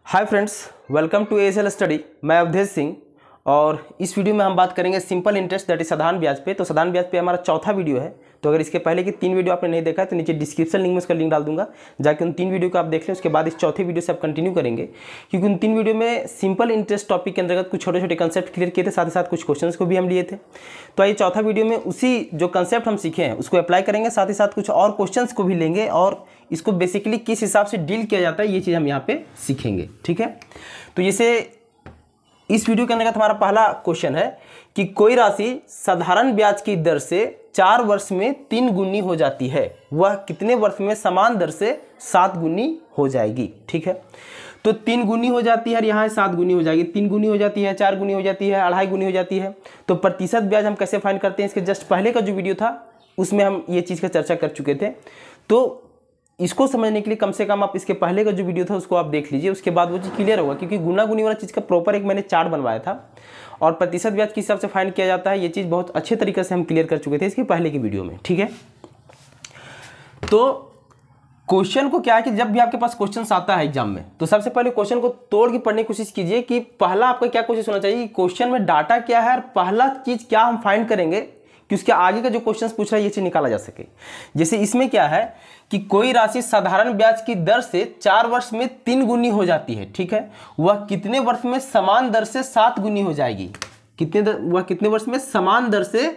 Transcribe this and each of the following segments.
Hi friends, welcome to ASL study. मैं अवधेश सिंह और इस वीडियो में हम बात करेंगे सिंपल इंटरेस्ट दैट इज साधारण ब्याज पे। तो साधारण ब्याज पे हमारा चौथा वीडियो है। तो अगर इसके पहले की 3 वीडियो आपने नहीं देखा है तो नीचे डिस्क्रिप्शन लिंक में उसका लिंक डाल दूंगा, जाके उन 3 वीडियो को आप देख लें। उसके बाद इस चौथे वीडियो से आप कंटिन्यू करेंगे, क्योंकि उन 3 वीडियो में सिंपल इंटरेस्ट टॉपिक के अंतर्गत कुछ छोटे छोटे कंसेप्ट क्लियर किए थे, साथ ही साथ कुछ क्वेश्चंस को भी हम लिए थे। तो आइए चौथा वीडियो में उसी जो कंसेप्ट हम सीखे हैं उसको अप्लाई करेंगे, साथ ही साथ कुछ और क्वेश्चंस को भी लेंगे और इसको बेसिकली किस हिसाब से डील किया जाता है ये चीज़ हम यहाँ पे सीखेंगे। ठीक है, तो जैसे इस वीडियो के अंतर्गत हमारा पहला क्वेश्चन है कि कोई राशि साधारण ब्याज की दर से 4 वर्ष में 3 गुनी हो जाती है, वह कितने वर्ष में समान दर से 7 गुनी हो जाएगी। ठीक है, तो 3 गुनी हो जाती है और यहाँ 7 गुनी हो जाएगी। 3 गुनी हो जाती है, 4 गुनी हो जाती है, 2.5 गुनी हो जाती है। तो प्रतिशत ब्याज हम कैसे फाइंड करते हैं, इसके जस्ट पहले का जो वीडियो था उसमें हम ये चीज़ का चर्चा कर चुके थे। तो इसको समझने के लिए कम से कम आप इसके पहले का जो वीडियो था उसको आप देख लीजिए, उसके बाद वो चीज़ क्लियर होगा। क्योंकि गुना गुनी वाला चीज़ का प्रॉपर एक मैंने चार्ट बनवाया था और प्रतिशत ब्याज किस हिसाब से फाइंड किया जाता है ये चीज़ बहुत अच्छे तरीके से हम क्लियर कर चुके थे इसके पहले की वीडियो में। ठीक है, तो क्वेश्चन को क्या है कि जब भी आपके पास क्वेश्चन आता है एग्जाम में तो सबसे पहले क्वेश्चन को तोड़ के पढ़ने की कोशिश कीजिए कि पहला आपका क्या कोशिश होना चाहिए, क्वेश्चन में डाटा क्या है और पहला चीज़ क्या हम फाइंड करेंगे कि उसके आगे का जो क्वेश्चन पूछ रहा है ये चीज़ निकाला जा सके। जैसे इसमें क्या है कि कोई राशि साधारण ब्याज की दर से 4 वर्ष में 3 गुनी हो जाती है। ठीक है, वह कितने वर्ष में समान दर से 7 गुनी हो जाएगी। वह कितने वर्ष में समान दर से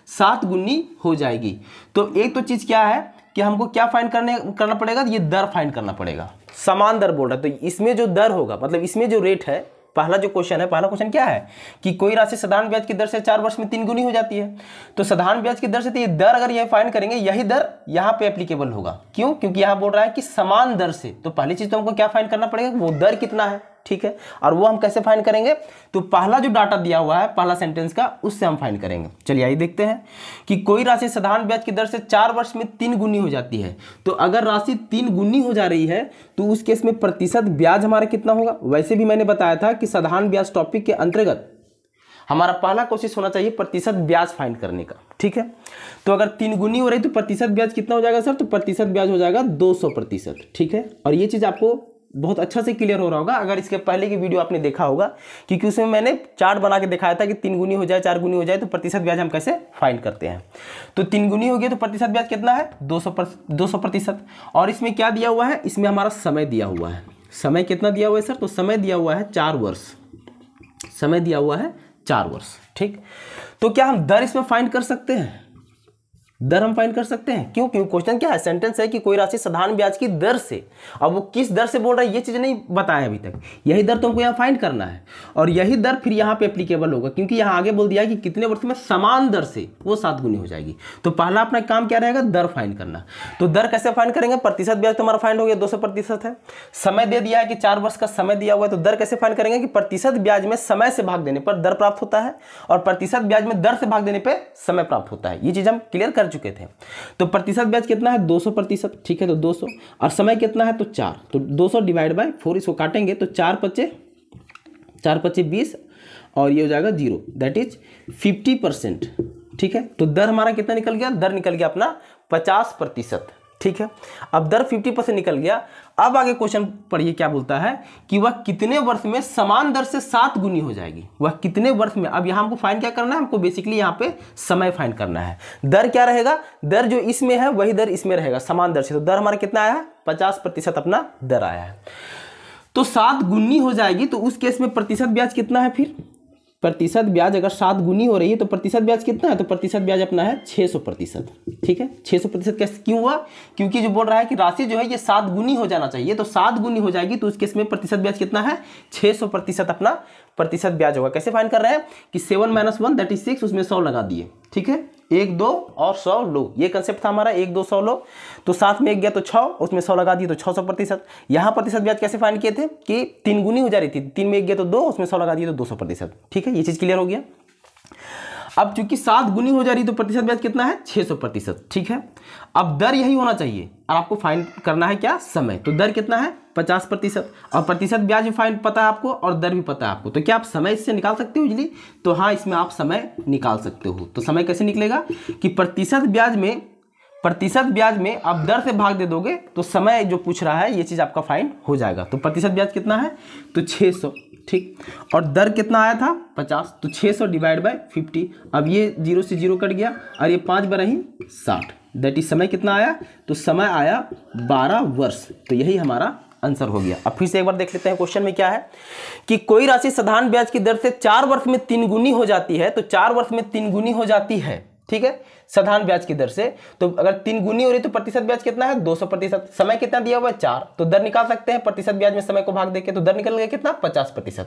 7 गुनी हो जाएगी। तो एक तो चीज़ क्या है कि हमको क्या फाइंड करना पड़ेगा, ये दर फाइंड करना पड़ेगा। समान दर बोल रहा है तो इसमें जो दर होगा, मतलब इसमें जो रेट है, पहला जो क्वेश्चन है, पहला क्वेश्चन क्या है कि कोई राशि साधारण ब्याज की दर से 4 वर्ष में 3 गुनी हो जाती है। तो साधारण ब्याज की दर से तो ये दर अगर ये फाइंड करेंगे यही दर यहाँ पे एप्लीकेबल होगा। क्यों? क्योंकि यहाँ बोल रहा है कि समान दर से। तो पहली चीज तो हमको क्या फाइंड करना पड़ेगा, वो दर कितना है। ठीक है, और वो हम कैसे फाइंड करेंगे, तो पहला जो डाटा दिया हुआ है पहला सेंटेंस का उससे हम फाइंड करेंगे। चलिए आइए देखते हैं कि कोई राशि साधारण ब्याज की दर से 4 वर्ष में 3 गुनी हो जाती है। तो अगर राशि 3 गुनी हो जा रही है तो उस केस में प्रतिशत ब्याज हमारा कितना होगा। वैसे भी मैंने बताया था कि साधारण ब्याज टॉपिक के अंतर्गत हमारा पहला कोशिश होना चाहिए प्रतिशत ब्याज फाइंड करने का। ठीक है, तो अगर 3 गुनी हो रही तो प्रतिशत ब्याज कितना हो जाएगा सर, तो प्रतिशत ब्याज हो जाएगा 200%। ठीक है, और ये चीज़ आपको बहुत अच्छा से क्लियर हो रहा होगा अगर इसके पहले की वीडियो आपने देखा होगा, क्योंकि उसमें मैंने चार्ट बना के दिखाया था कि 3 गुनी हो जाए, 4 गुनी हो जाए तो प्रतिशत ब्याज हम कैसे फाइंड करते हैं। तो 3 गुनी हो गया तो प्रतिशत ब्याज कितना है, 200%। और इसमें क्या दिया हुआ है, इसमें हमारा समय दिया हुआ है। समय कितना दिया हुआ है सर, तो समय दिया हुआ है 4 वर्ष। समय दिया हुआ है 4 वर्ष। ठीक, तो क्या हम दर इसमें फाइंड कर सकते हैं, दर हम फाइंड कर सकते हैं। क्यों? क्योंकि क्वेश्चन क्या है, सेंटेंस है कि कोई राशि साधारण ब्याज की दर से। अब वो किस दर से बोल रहा है ये चीज नहीं बताया अभी तक, यही दर तुमको यहाँ फाइंड करना है और यही दर फिर यहाँ पे एप्लीकेबल होगा, क्योंकि यहाँ आगे बोल दिया कि कितने वर्ष में समान दर से वो 7 गुनी हो जाएगी। तो पहला अपना काम क्या रहेगा, दर फाइंड करना। तो दर कैसे फाइंड करेंगे, प्रतिशत ब्याज तो हमारा फाइंड हो गया 200% है। समय दे दिया है कि 4 वर्ष का समय दिया हुआ है, तो दर कैसे फाइंड करेंगे कि प्रतिशत ब्याज में समय से भाग देने पर दर प्राप्त होता है और प्रतिशत ब्याज में दर से भाग देने पर समय प्राप्त होता है। ये चीज हम क्लियर कर चुके थे। तो प्रतिशत ब्याज कितना है, 200%। ठीक है, तो 200 और समय कितना है, तो 4। तो 200 डिवाइड बाय 4, इसको काटेंगे तो 4 पचे 20 और ये हो जाएगा 0, दैट इज 50%। ठीक है, तो दर हमारा कितना निकल गया, दर निकल गया अपना 50%। ठीक है, अब दर 50% निकल गया। अब आगे क्वेश्चन पढ़िए क्या बोलता है कि वह कितने वर्ष में समान दर से 7 गुनी हो जाएगी। वह कितने वर्ष में, अब यहाँ हमको फाइंड क्या करना है, हमको बेसिकली यहाँ पे समय फाइंड करना है। दर क्या रहेगा, दर जो इसमें है वही दर इसमें रहेगा समान दर से। तो दर हमारा कितना आया है, 50% अपना दर आया है। तो 7 गुनी हो जाएगी तो उस केस में प्रतिशत ब्याज कितना है, फिर प्रतिशत ब्याज अगर 7 गुनी हो रही है तो प्रतिशत ब्याज कितना है, तो प्रतिशत ब्याज अपना है 600%। ठीक है, 600% कैसे क्यों हुआ, क्योंकि जो बोल रहा है कि राशि जो है ये 7 गुनी हो जाना चाहिए, तो 7 गुनी हो जाएगी तो उस केस में प्रतिशत ब्याज कितना है, 600% अपना प्रतिशत ब्याज होगा। कैसे फाइंड कर रहे हैं कि 7 - 1 दैट इज 6, उसमें 100 लगा दिए। ठीक है, 1 2 और 100 लो, ये कंसेप्ट था हमारा, 1 2 100 लो। तो 7 में 1 गया तो 6, उसमें 100 लगा दिए तो 600%। यहाँ प्रतिशत ब्याज कैसे फाइंड किए थे कि 3 गुनी हो जा रही थी, 3 में 1 गया तो 2, उसमें 100 लगा दिए तो 200%। ठीक है, ये चीज क्लियर हो गया। अब चूंकि 7 गुनी हो जा रही तो प्रतिशत ब्याज कितना है, 600%। ठीक है, अब दर यही होना चाहिए और आपको फाइंड करना है क्या, समय। तो दर कितना है, 50% और प्रतिशत ब्याज भी फाइंड पता है आपको और दर भी पता है आपको। तो क्या आप समय इससे निकाल सकते हो इजीली, तो हाँ इसमें आप समय निकाल सकते हो। तो समय कैसे निकलेगा कि प्रतिशत ब्याज में प्रतिशत ब्याज में आप दर से भाग दे दोगे तो समय जो पूछ रहा है ये चीज़ आपका फाइंड हो जाएगा। तो प्रतिशत ब्याज कितना है, तो 600, ठीक। और दर कितना आया था 50, तो 600 डिवाइड बाय 50। अब ये 0 से 0 कट गया और ये 5 बार ही 60, दैट इज समय कितना आया, तो समय आया 12 वर्ष। तो यही हमारा आंसर हो गया। अब फिर से एक बार देख लेते हैं क्वेश्चन में क्या है कि कोई राशि साधारण ब्याज की दर से 4 वर्ष में 3 गुनी हो जाती है। तो 4 वर्ष में 3 गुनी हो जाती है, ठीक है, साधारण ब्याज की दर से। तो अगर 3 गुनी हो रही तो प्रतिशत ब्याज कितना है, 200%। समय कितना दिया हुआ है 4, तो दर निकाल सकते हैं प्रतिशत ब्याज में समय को भाग देके, तो दर निकल गया कितना 50%।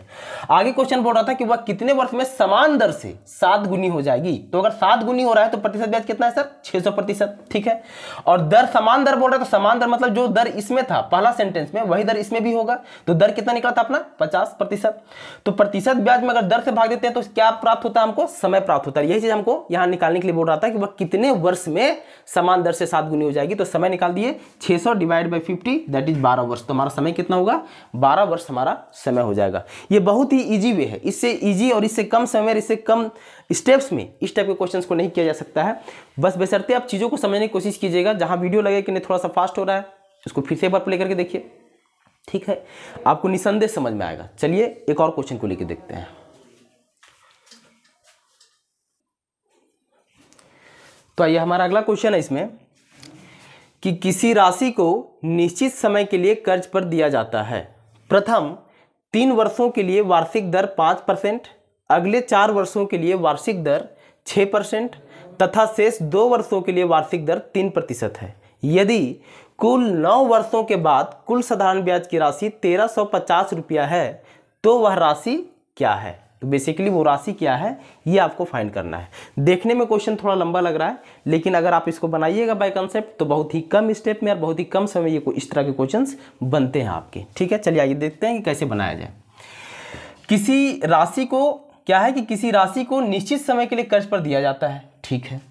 आगे क्वेश्चन बोल रहा था कि वह कितने वर्ष में समान दर से 7 गुनी हो जाएगी। तो अगर 7 गुनी हो रहा है तो प्रतिशत ब्याज कितना है सर, 600%, ठीक है। और दर समान दर बोल रहा है, तो समान दर मतलब जो दर इसमें था पहला सेंटेंस में वही दर इसमें भी होगा। तो दर कितना निकला था अपना 50%। तो प्रतिशत ब्याज में अगर दर से भाग देते हैं तो क्या प्राप्त होता है हमको, समय प्राप्त होता है। यही चीज हमको यहां निकालने के लिए बोल रहा था कि वह कितने वर्ष में समान दर से 7 गुनी हो जाएगी। तो समय निकाल दिए 600 डिवाइड बाय 50, दैट इज 12 वर्ष। तो हमारा समय कितना होगा, 12 वर्ष हमारा समय हो जाएगा। ये बहुत ही इजी वे है, इससे इजी और इससे कम समय, इससे कम स्टेप्स में इस टाइप के क्वेश्चंस को नहीं किया जा सकता है। बस बशर्ते आप चीज़ों को समझने की कोशिश कीजिएगा। जहां वीडियो लगे कि नहीं थोड़ा सा फास्ट हो रहा है उसको फिर से एक बार प्ले करके देखिए, ठीक है, आपको निसंदेह समझ में आएगा। चलिए एक और क्वेश्चन को लेकर देखते हैं। तो आइए हमारा अगला क्वेश्चन है इसमें कि किसी राशि को निश्चित समय के लिए कर्ज पर दिया जाता है। प्रथम 3 वर्षों के लिए वार्षिक दर 5%, अगले 4 वर्षों के लिए वार्षिक दर 6% तथा शेष 2 वर्षों के लिए वार्षिक दर 3% है। यदि कुल 9 वर्षों के बाद कुल साधारण ब्याज की राशि 1350 रुपया है तो वह राशि क्या है। तो बेसिकली वो राशि क्या है ये आपको फाइंड करना है। देखने में क्वेश्चन थोड़ा लंबा लग रहा है, लेकिन अगर आप इसको बनाइएगा बाय कंसेप्ट तो बहुत ही कम स्टेप में और बहुत ही कम समय ये इस तरह के क्वेश्चंस बनते हैं आपके, ठीक है। चलिए आइए देखते हैं कि कैसे बनाया जाए। किसी राशि को क्या है कि किसी राशि को निश्चित समय के लिए कर्ज पर दिया जाता है, ठीक है।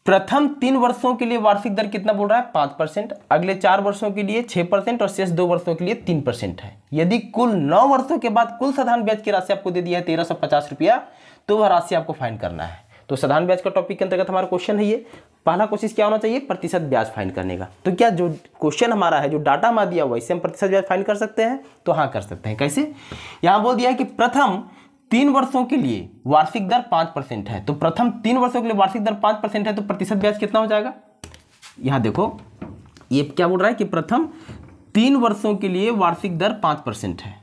प्रथम 3 वर्षों के लिए वार्षिक दर कितना बोल रहा है 5%, अगले 4 वर्षों के लिए 6% और शेष 2 वर्षों के लिए 3% है। यदि कुल 9 वर्षों के बाद कुल साधारण ब्याज की राशि आपको दे दिया है 1350 रुपया, तो वह राशि आपको फाइंड करना है। तो साधारण ब्याज का टॉपिक के अंतर्गत हमारा क्वेश्चन है ये। पहला कोशिश क्या होना चाहिए, प्रतिशत ब्याज फाइंड करने का। तो क्या जो क्वेश्चन हमारा है, जो डाटा हमारा दिया हुआ है, इससे हम प्रतिशत ब्याज फाइंड कर सकते हैं। तो हाँ कर सकते हैं। कैसे, यहाँ बोल दिया है कि प्रथम 3 वर्षों के लिए वार्षिक दर 5% है। तो प्रथम 3 वर्षों के लिए वार्षिक दर 5% है, तो प्रतिशत ब्याज कितना हो जाएगा। यहां देखो ये क्या बोल रहा है कि प्रथम 3 वर्षों के लिए वार्षिक दर 5% है।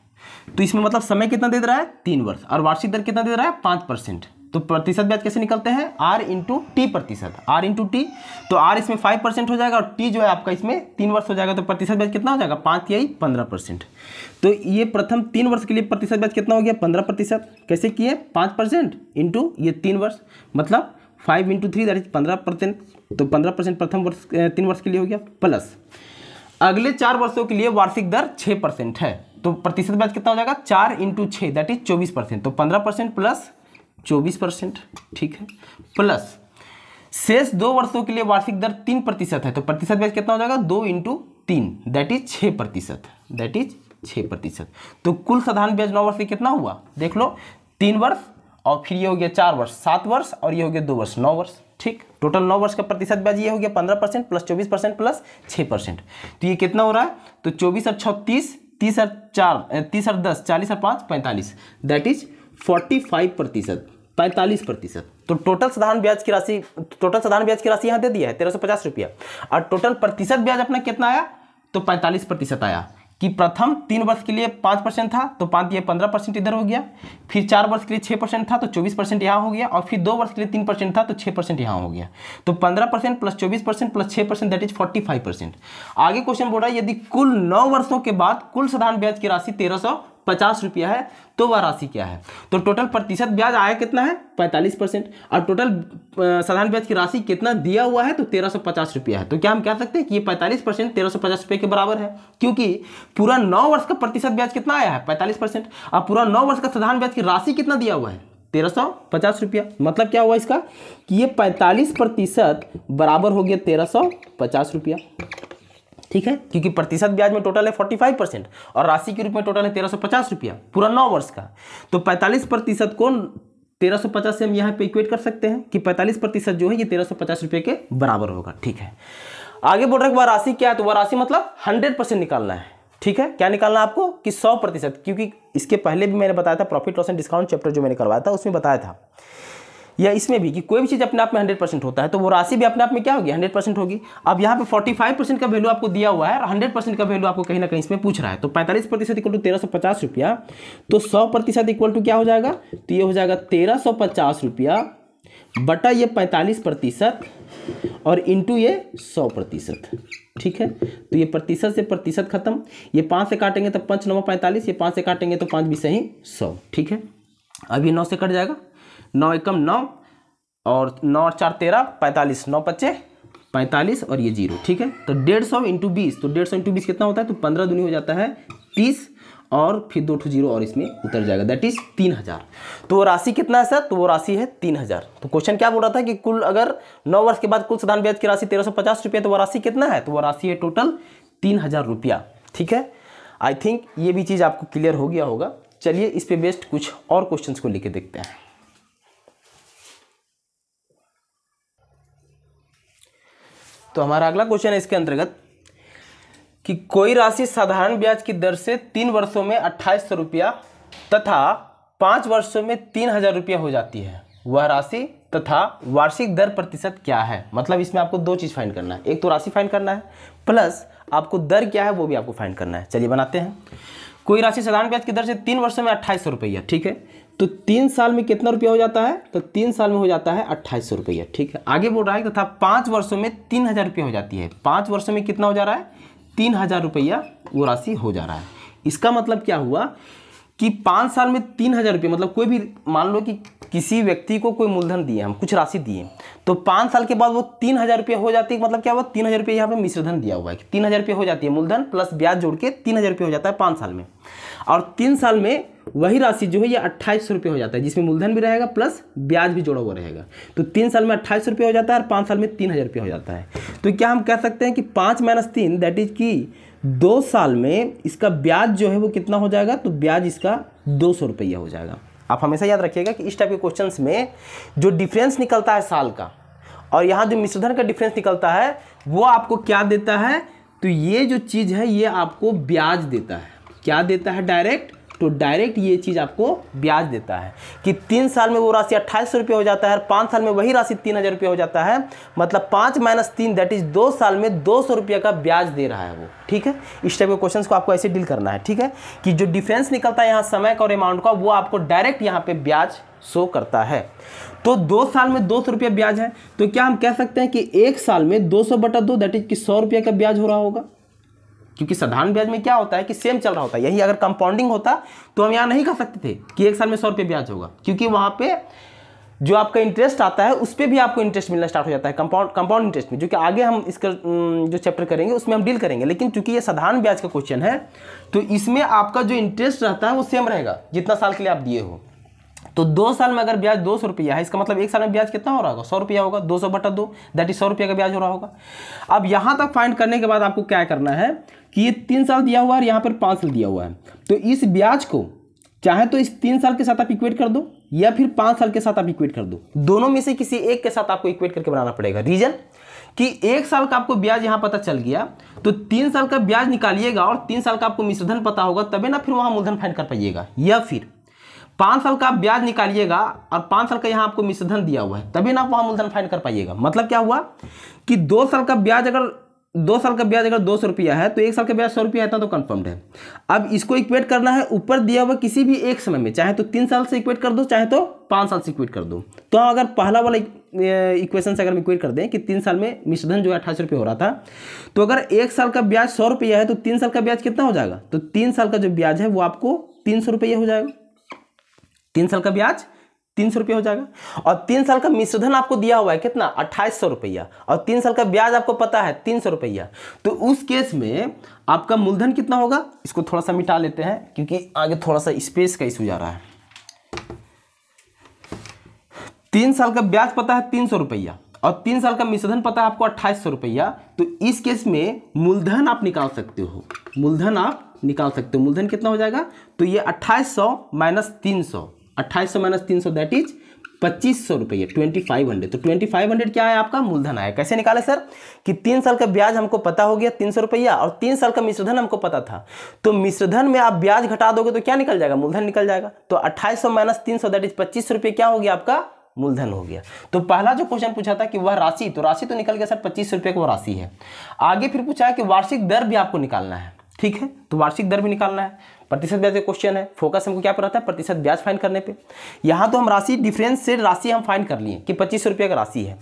तो इसमें मतलब समय कितना दे रहा है 3 वर्ष, और वार्षिक दर कितना दे रहा है 5%। तो प्रतिशत ब्याज कैसे निकलते हैं, R इंटू टी प्रतिशत, R इंटू टी। तो R इसमें 5% हो जाएगा और T जो है आपका इसमें 3 वर्ष हो जाएगा। तो प्रतिशत ब्याज कितना हो जाएगा 5 या 15%। तो ये प्रथम 3 वर्ष के लिए प्रतिशत ब्याज कितना हो गया 15%। कैसे किए, 5% इंटू ये 3 वर्ष, मतलब 5 इंटू 3 दैट इज 15%। तो 15% प्रथम वर्ष 3 वर्ष के लिए हो गया, प्लस अगले 4 वर्षों के लिए वार्षिक दर 6% है। तो प्रतिशत ब्याज कितना हो जाएगा 4 इंटू 6 दैट इज 24%। तो 15% प्लस 24%, ठीक है, प्लस शेष 2 वर्षों के लिए वार्षिक दर 3% है। तो प्रतिशत ब्याज कितना हो जाएगा 2 into 3 that is 6%, that is 6%। तो कुल साधारण ब्याज 9 वर्ष से कितना हुआ देख लो, 3 वर्ष और फिर ये हो गया 4 वर्ष 7 वर्ष और ये हो गया 2 वर्ष 9 वर्ष, ठीक। टोटल 9 वर्ष का प्रतिशत ब्याज ये हो गया 15% प्लस 24% प्लस 6%। तो ये कितना हो रहा है, तो 24 और 36, 30 और 4, 30 और 10, 40 और 5, 45, दैट इज 45%, 45%। तो टोटल साधारण ब्याज की राशि यहाँ दे दिया है 1350 रुपया, और टोटल प्रतिशत ब्याज अपना कितना आया, तो 45% आया। कि प्रथम 3 वर्ष के लिए 5% था तो 5 ये 15% इधर हो गया, फिर 4 वर्ष के लिए 6% था तो 24% यहाँ हो गया, और फिर 2 वर्ष के लिए 3% था तो 6% यहाँ हो गया। तो 15% प्लस 24% प्लस 6% दैट इज 45%। आगे क्वेश्चन बोल रहा है यदि कुल 9 वर्षों के बाद कुल साधारण ब्याज की राशि 1350 रुपया है तो वह राशि क्या है। तो टोटल प्रतिशत ब्याज आया कितना है 45%, और टोटल साधारण ब्याज की राशि कितना दिया हुआ है तो 1350 रुपया है। तो क्या हम कह सकते हैं कि ये 45% 1350 रुपये के बराबर है, क्योंकि पूरा 9 वर्ष का प्रतिशत ब्याज कितना आया है 45%, और पूरा 9 वर्ष का साधारण ब्याज की राशि कितना दिया हुआ है 1350 रुपया। मतलब क्या हुआ इसका कि ये 45% बराबर हो गया 1350 रुपया, ठीक है, क्योंकि प्रतिशत ब्याज में टोटल है 45% और राशि के रूप में टोटल है 1350 रुपया पूरा 9 वर्ष का। तो 45% को 1350 से हम यहाँ पे इक्वेट कर सकते हैं कि 45% जो है ये 1350 रुपये के बराबर होगा। ठीक है, आगे बोल रहा है वह राशि क्या है, तो वह राशि मतलब 100% निकालना है। ठीक है, क्या निकालना है आपको कि 100%, क्योंकि इसके पहले भी मैंने बताया था profit loss and discount chapter जो मैंने करवाया था उसमें बताया था, या इसमें भी कि कोई भी चीज़ अपने आप में 100% होता है तो वो राशि भी अपने आप में क्या होगी 100% होगी। अब यहाँ पे 45% का वैल्यू आपको दिया हुआ है और 100% का वैल्यू आपको कहीं ना कहीं इसमें पूछ रहा है, तो 45% इक्वल टू 1350 रुपया, तो 100% इक्वल टू क्या हो जाएगा, तो ये हो जाएगा 1350 रुपया बटा ये 45% और इंटू ये 100%। ठीक है, तो ये प्रतिशत से प्रतिशत खत्म, ये 5 से काटेंगे तो 5 9 45, ये 5 से काटेंगे तो 5 20 ही 100। ठीक है, अब ये 9 से कट जाएगा, 9 एकम 9 और 9 और 4 13 45, 9 पच्चे 45 और ये 0। ठीक है, तो 150 इंटू 20, तो 150 इंटू 20 कितना होता है, तो 15 दूनी हो जाता है 30 और फिर 2 0 और इसमें उतर जाएगा, दैट इज 3000। तो वो राशि कितना है सर, तो वो राशि है 3000। तो क्वेश्चन क्या बोल रहा था कि कुल अगर 9 वर्ष के बाद कुल साधारण ब्याज की राशि 1350 रुपये, तो वो राशि कितना है, तो वो राशि है टोटल 3000 रुपया। ठीक है, आई थिंक ये भी चीज़ आपको क्लियर हो गया होगा। चलिए इस पे बेस्ड कुछ और क्वेश्चंस को लेके देखते हैं। तो हमारा अगला क्वेश्चन है इसके अंतर्गत कि कोई राशि साधारण ब्याज की दर से 3 वर्षों में 2800 रुपया तथा 5 वर्षों में 3000 रुपया हो जाती है, वह राशि तथा वार्षिक दर प्रतिशत क्या है। मतलब इसमें आपको 2 चीज़ फाइंड करना है, एक तो राशि फाइंड करना है प्लस आपको दर क्या है वो भी आपको फाइंड करना है। चलिए बनाते हैं। कोई राशि साधारण ब्याज की दर से 3 वर्षों में 2800 रुपया। ठीक है, तो 3 साल में कितना रुपया हो जाता है, तो 3 साल में हो जाता है 2800 रुपया। ठीक है, आगे बोल रहा है तथा 5 वर्षों में 3000 रुपया हो जाती है। 5 वर्षों में कितना हो जा रहा है, 3000 रुपया वो राशि हो जा रहा है। इसका मतलब क्या हुआ कि 5 साल में 3000 रुपये, मतलब कोई भी मान लो कि किसी व्यक्ति को कोई मूलधन दिए, हम कुछ राशि दिए, तो 5 साल के बाद वो 3000 रुपये हो जाती है। मतलब क्या हुआ, 3000 रुपये यहाँ पे मिश्रधन दिया हुआ है कि 3000 रुपये हो जाती है, मूलधन प्लस ब्याज जोड़ के 3000 रुपये हो जाता है 5 साल में, और 3 साल में वही राशि जो है ये 2800 रुपये हो जाता है, जिसमें मूलधन भी रहेगा प्लस ब्याज भी जोड़ा हुआ रहेगा। तो 3 साल में 2800 रुपये हो जाता है और 5 साल में 3000 रुपये हो जाता है। तो क्या हम कह सकते हैं कि 5 - 3 दैट इज कि 2 साल में इसका ब्याज जो है वो कितना हो जाएगा, तो ब्याज इसका 200 रुपया हो जाएगा। आप हमेशा याद रखिएगा कि इस टाइप के क्वेश्चंस में जो डिफरेंस निकलता है साल का और यहाँ जो मिश्रधन का डिफरेंस निकलता है वो आपको क्या देता है, तो ये जो चीज़ है ये आपको ब्याज देता है। क्या देता है, डायरेक्ट, तो डायरेक्ट ये चीज़ आपको ब्याज देता है कि 3 साल में वो राशि 2800 रुपये हो जाता है और 5 साल में वही राशि 3000 रुपये हो जाता है। मतलब 5 - 3 दैट इज 2 साल में 200 रुपये का ब्याज दे रहा है वो। ठीक है, इस टाइप के क्वेश्चंस को आपको ऐसे डील करना है। ठीक है, कि जो डिफरेंस निकलता है यहाँ समय का और अमाउंट का, वो आपको डायरेक्ट यहाँ पे ब्याज शो करता है। तो 2 साल में 200 रुपये ब्याज है, तो क्या हम कह सकते हैं कि 1 साल में 200/2 दैट इज कि 100 रुपये का ब्याज हो रहा होगा, क्योंकि साधारण ब्याज में क्या होता है कि सेम चल रहा होता है। यही अगर कंपाउंडिंग होता तो हम यहाँ नहीं कह सकते थे कि 1 साल में 100 रुपये ब्याज होगा, क्योंकि वहाँ पे जो आपका इंटरेस्ट आता है उस पर भी आपको इंटरेस्ट मिलना स्टार्ट हो जाता है, कंपाउंड इंटरेस्ट में, जो कि आगे हम इसका जो चैप्टर करेंगे उसमें हम डील करेंगे। लेकिन चूंकि ये साधारण ब्याज का क्वेश्चन है तो इसमें आपका जो इंटरेस्ट रहता है वो सेम रहेगा जितना साल के लिए आप दिए हो। तो 2 साल में अगर ब्याज 200 रुपया है, इसका मतलब 1 साल में ब्याज कितना हो रहा होगा, 100 रुपया होगा, 200/2 दैट इज 100 रुपये का ब्याज हो रहा होगा। अब यहाँ तक फाइंड करने के बाद आपको क्या करना है कि ये 3 साल दिया हुआ है और यहाँ पर 5 साल दिया हुआ है, तो इस ब्याज को चाहे तो इस 3 साल के साथ आप इक्वेट कर दो या फिर 5 साल के साथ आप इक्वेट कर दो, दोनों में से किसी एक के साथ आपको इक्वेट करके बनाना पड़ेगा। रीजन कि 1 साल का आपको ब्याज यहाँ पता चल गया तो 3 साल का ब्याज निकालिएगा और 3 साल का आपको मिश्रधन पता होगा, तबे ना फिर वहाँ मूलधन फाइंड कर पाइएगा। या फिर 5 साल का आप ब्याज निकालिएगा और 5 साल का यहाँ आपको मिश्रधन दिया हुआ है, तभी ना आप वहाँ मूलधन फाइंड कर पाइएगा। मतलब क्या हुआ कि 2 साल का ब्याज अगर 200 रुपया है तो 1 साल का ब्याज 100 रुपया है, तो कंफर्म्ड है। अब इसको इक्वेट करना है ऊपर दिया हुआ किसी भी एक समय में, चाहे तो 3 साल से इक्वेट कर दो चाहे तो 5 साल से इक्वेट कर दो। तो अगर पहला वाला इक्वेशन से अगर हम इक्वेट कर दें कि 3 साल में मिश्रधन जो है 28 रुपये हो रहा था, तो अगर 1 साल का ब्याज 100 रुपया है तो 3 साल का ब्याज कितना हो जाएगा, तो 3 साल का जो ब्याज है वो आपको 300 रुपया हो जाएगा। 3 साल का ब्याज 300 रुपये हो जाएगा और 3 साल का मिश्रधन आपको दिया हुआ है कितना, 2800 रुपया, और 3 साल का ब्याज आपको पता है 300 रुपया। तो उस केस में आपका मूलधन कितना होगा, इसको थोड़ा सा मिटा लेते हैं क्योंकि आगे थोड़ा सा स्पेस का इशू जा रहा है। 3 साल का ब्याज पता है 300 रुपया और 3 साल का मिश्रधन पता है आपको 2800 रुपया। तो इस केस में मूलधन आप निकाल सकते हो, मूलधन आप निकाल सकते हो। मूलधन कितना हो जाएगा, तो ये 2800 - 300, 2800 - 300 दैट इज 2500 रुपये, 2500। तो 2500 क्या है आपका मूलधन आया। कैसे निकाले सर कि 3 साल का ब्याज हमको पता हो गया 300 रुपया और 3 साल का मिश्रधन हमको पता था, तो मिश्रधन में आप ब्याज घटा दोगे तो क्या निकल जाएगा, मूलधन निकल जाएगा। तो 2800 माइनस 300 दैट इज 2500 रुपये क्या हो गया आपका मूलधन हो गया। तो पहला जो क्वेश्चन पूछा था कि वह राशि, तो राशि तो निकल गया सर 2500 रुपये की वो राशि है। आगे फिर पूछा है कि वार्षिक दर भी आपको निकालना है, ठीक है, तो वार्षिक दर भी निकालना है। प्रतिशत ब्याज का क्वेश्चन है, फोकस हमको क्या पर रहता है, प्रतिशत ब्याज फाइंड करने पे। यहाँ तो हम राशि डिफरेंस से राशि हम फाइंड कर लिए कि 2500 रुपये का राशि है।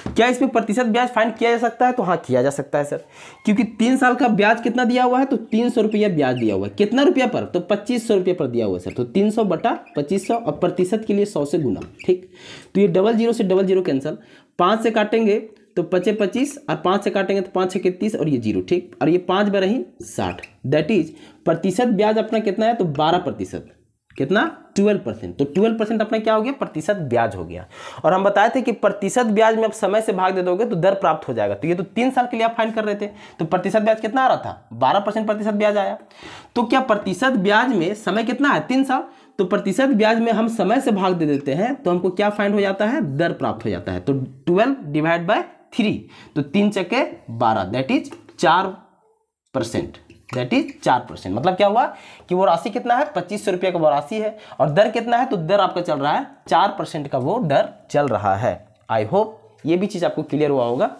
क्या इसमें प्रतिशत ब्याज फाइंड किया जा सकता है, तो हाँ किया जा सकता है सर, क्योंकि 3 साल का ब्याज कितना दिया हुआ है, तो 300 रुपया ब्याज दिया हुआ है। कितना रुपया पर, तो 2500 रुपये पर दिया हुआ है सर। तो 300 बटा 2500 और प्रतिशत के लिए 100 से गुना, ठीक। तो ये 00 से 00 कैंसल, 5 से काटेंगे तो 5 25 और 5 से काटेंगे तो 5 6 30 और ये 0, ठीक। और ये 5 बार ही 60, दैट इज प्रतिशत ब्याज अपना कितना है, तो 12%। कितना, 12%। तो 12% अपना क्या हो गया, प्रतिशत ब्याज हो गया। और हम बताए थे कि प्रतिशत ब्याज में आप समय से भाग दे दोगे तो दर प्राप्त हो जाएगा। तो ये तो 3 साल के लिए आप फाइंड कर रहे थे, तो प्रतिशत ब्याज कितना आ रहा था, 12% प्रतिशत ब्याज आया। तो क्या प्रतिशत ब्याज में समय कितना है, 3 साल, तो प्रतिशत ब्याज में हम समय से भाग दे देते हैं तो हमको क्या फाइंड हो जाता है, दर प्राप्त हो जाता है। तो 12 डिवाइड बाय 3, तो 3 चक्के 12 दैट इज 4%, दैट इज 4%। मतलब क्या हुआ कि वो राशि कितना है, 2500 रुपये का वो राशि है और दर कितना है, तो दर आपका चल रहा है 4% का वो दर चल रहा है। आई होप ये भी चीज़ आपको क्लियर हुआ होगा।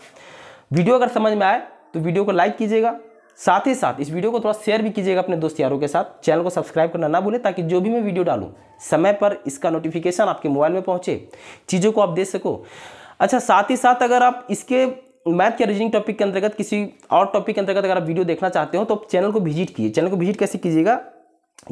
वीडियो अगर समझ में आए तो वीडियो को लाइक कीजिएगा, साथ ही साथ इस वीडियो को थोड़ा शेयर भी कीजिएगा अपने दोस्त यारों के साथ। चैनल को सब्सक्राइब करना ना भूलें ताकि जो भी मैं वीडियो डालूं समय पर इसका नोटिफिकेशन आपके मोबाइल में पहुंचे, चीज़ों को आप देख सको। अच्छा, साथ ही साथ अगर आप इसके मैथ के रीजनिंग टॉपिक के अंतर्गत किसी और टॉपिक के अंतर्गत अगर आप वीडियो देखना चाहते हो तो चैनल को विजिट कीजिए। चैनल को विजिट कैसे कीजिएगा,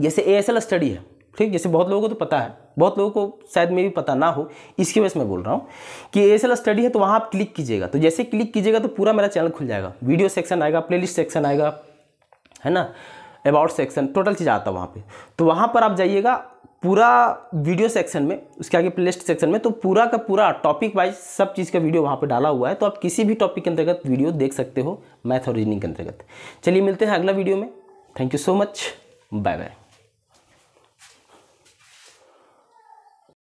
जैसे ASL स्टडी है, ठीक, जैसे बहुत लोगों को तो पता है, बहुत लोगों को शायद में भी पता ना हो, इसकी वजह से मैं बोल रहा हूँ कि ASL स्टडी है। तो वहाँ आप क्लिक कीजिएगा, तो जैसे क्लिक कीजिएगा तो पूरा मेरा चैनल खुल जाएगा, वीडियो सेक्शन आएगा, प्लेलिस्ट सेक्शन आएगा, है ना, अबाउट सेक्शन, टोटल चीज़ आता है वहाँ पे। तो वहाँ पर आप जाइएगा, पूरा वीडियो सेक्शन में, उसके आगे प्लेलिस्ट सेक्शन में, तो पूरा का पूरा टॉपिक वाइज सब चीज़ का वीडियो वहाँ पे डाला हुआ है। तो आप किसी भी टॉपिक के अंतर्गत वीडियो देख सकते हो मैथ और रीजनिंग के अंतर्गत। चलिए मिलते हैं अगला वीडियो में। Thank you so much, bye bye.